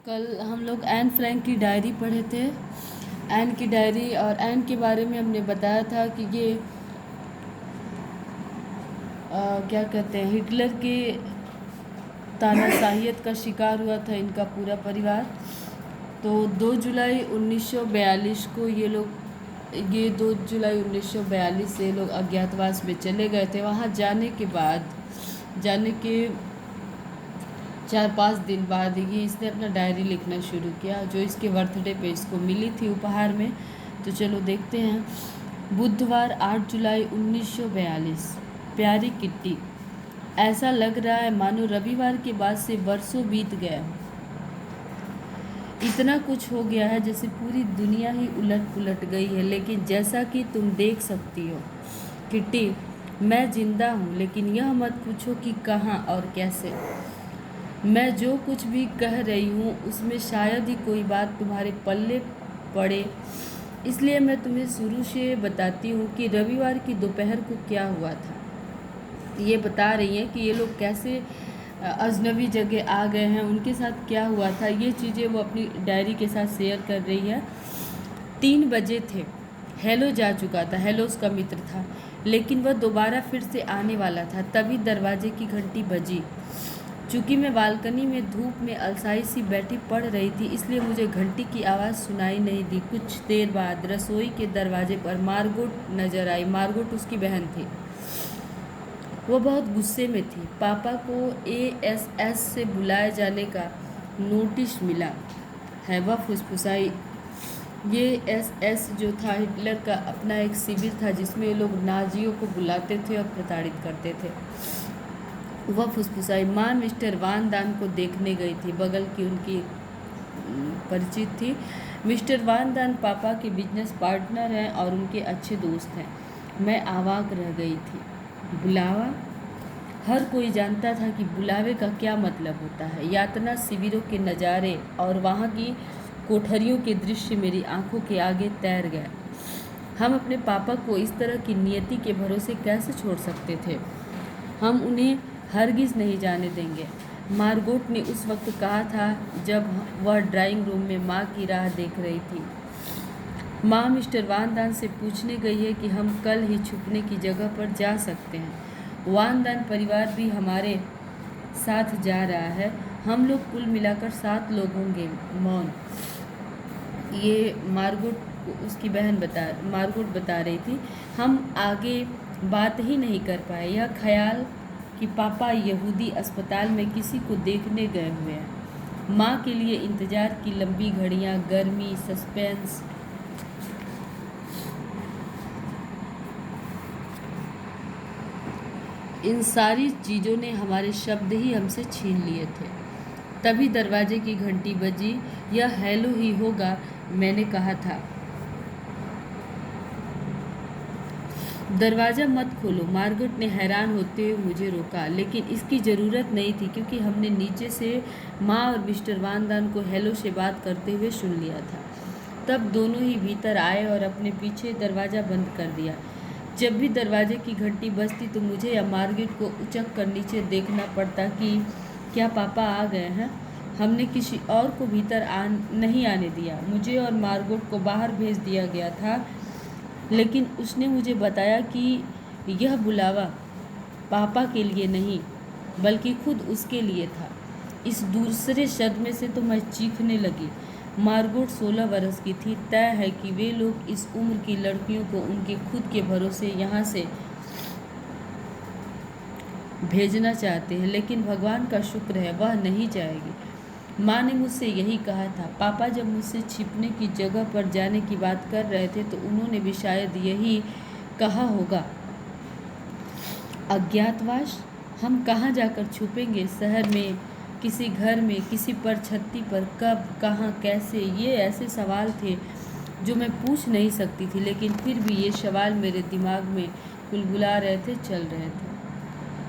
कल हम लोग एन फ्रैंक की डायरी पढ़े थे। एन की डायरी और एन के बारे में हमने बताया था कि ये क्या कहते हैं, हिटलर के तानाशाहियत का शिकार हुआ था इनका पूरा परिवार। तो 2 जुलाई 1942 को ये 2 जुलाई 1942 से लोग अज्ञातवास में चले गए थे। वहाँ जाने के 4-5 दिन बाद ही इसने अपना डायरी लिखना शुरू किया, जो इसके बर्थडे पे इसको मिली थी उपहार में। तो चलो देखते हैं। बुधवार 8 जुलाई 1942। प्यारी किट्टी, ऐसा लग रहा है मानो रविवार के बाद से बरसों बीत गया। इतना कुछ हो गया है जैसे पूरी दुनिया ही उलट पुलट गई है। लेकिन जैसा कि तुम देख सकती हो किट्टी, मैं जिंदा हूँ, लेकिन यह मत पूछो कि कहाँ और कैसे। मैं जो कुछ भी कह रही हूँ उसमें शायद ही कोई बात तुम्हारे पल्ले पड़े, इसलिए मैं तुम्हें शुरू से बताती हूँ कि रविवार की दोपहर को क्या हुआ था। ये बता रही हैं कि ये लोग कैसे अजनबी जगह आ गए हैं, उनके साथ क्या हुआ था। ये चीज़ें वो अपनी डायरी के साथ शेयर कर रही है। 3 बजे थे। हेलो जा चुका था, हेलो उसका मित्र था, लेकिन वह दोबारा फिर से आने वाला था। तभी दरवाजे की घंटी बजी। चूँकि मैं बालकनी में धूप में अलसाई सी बैठी पढ़ रही थी, इसलिए मुझे घंटी की आवाज़ सुनाई नहीं दी। कुछ देर बाद रसोई के दरवाजे पर मार्गोट नजर आई। मार्गोट उसकी बहन थी। वो बहुत गुस्से में थी। पापा को एएसएस से बुलाए जाने का नोटिस मिला है, वह फुसफुसाई। ये एसएस जो था हिटलर का अपना एक शिविर था जिसमें लोग नाजियों को बुलाते थे और प्रताड़ित करते थे। वह फुसफुसाई। माँ मिस्टर वान दान को देखने गई थी। बगल की उनकी परिचित थी। मिस्टर वान दान पापा के बिजनेस पार्टनर हैं और उनके अच्छे दोस्त हैं। मैं अवाक रह गई थी। बुलावा? हर कोई जानता था कि बुलावे का क्या मतलब होता है। यातना शिविरों के नज़ारे और वहाँ की कोठरियों के दृश्य मेरी आंखों के आगे तैर गए। हम अपने पापा को इस तरह की नियति के भरोसे कैसे छोड़ सकते थे? हम उन्हें हरगिज़ नहीं जाने देंगे, मार्गोट ने उस वक्त कहा था जब वह ड्राइंग रूम में माँ की राह देख रही थी। माँ मिस्टर वान दान से पूछने गई है कि हम कल ही छुपने की जगह पर जा सकते हैं। वान दान परिवार भी हमारे साथ जा रहा है। हम लोग कुल मिलाकर 7 लोग होंगे। मौन। ये मार्गोट बता रही थी। हम आगे बात ही नहीं कर पाए। यह ख्याल कि पापा यहूदी अस्पताल में किसी को देखने गए हुए हैं। माँ के लिए इंतजार की लंबी घड़ियाँ, गर्मी, सस्पेंस, इन सारी चीज़ों ने हमारे शब्द ही हमसे छीन लिए थे। तभी दरवाजे की घंटी बजी। यह हेलो ही होगा, मैंने कहा था। दरवाज़ा मत खोलो, मार्गरेट ने हैरान होते हुए मुझे रोका। लेकिन इसकी ज़रूरत नहीं थी, क्योंकि हमने नीचे से माँ और मिस्टर वान दान को हेलो से बात करते हुए सुन लिया था। तब दोनों ही भीतर आए और अपने पीछे दरवाज़ा बंद कर दिया। जब भी दरवाजे की घंटी बजती तो मुझे या मार्गरेट को उचक कर नीचे देखना पड़ता कि क्या पापा आ गए हैं। हमने किसी और को भीतर नहीं आने दिया। मुझे और मार्गरेट को बाहर भेज दिया गया था, लेकिन उसने मुझे बताया कि यह बुलावा पापा के लिए नहीं, बल्कि खुद उसके लिए था। इस दूसरे सदमे से तो मैं चीखने लगी। मार्गरेट 16 वर्ष की थी। तय है कि वे लोग इस उम्र की लड़कियों को उनके खुद के भरोसे यहाँ से भेजना चाहते हैं, लेकिन भगवान का शुक्र है वह नहीं जाएगी। माँ ने मुझसे यही कहा था। पापा जब मुझसे छिपने की जगह पर जाने की बात कर रहे थे तो उन्होंने भी शायद यही कहा होगा। अज्ञातवास? हम कहाँ जाकर छुपेंगे? शहर में, किसी घर में, किसी पर छत्ती पर? कब, कहाँ, कैसे? ये ऐसे सवाल थे जो मैं पूछ नहीं सकती थी, लेकिन फिर भी ये सवाल मेरे दिमाग में बुलबुला रहे थे, चल रहे थे।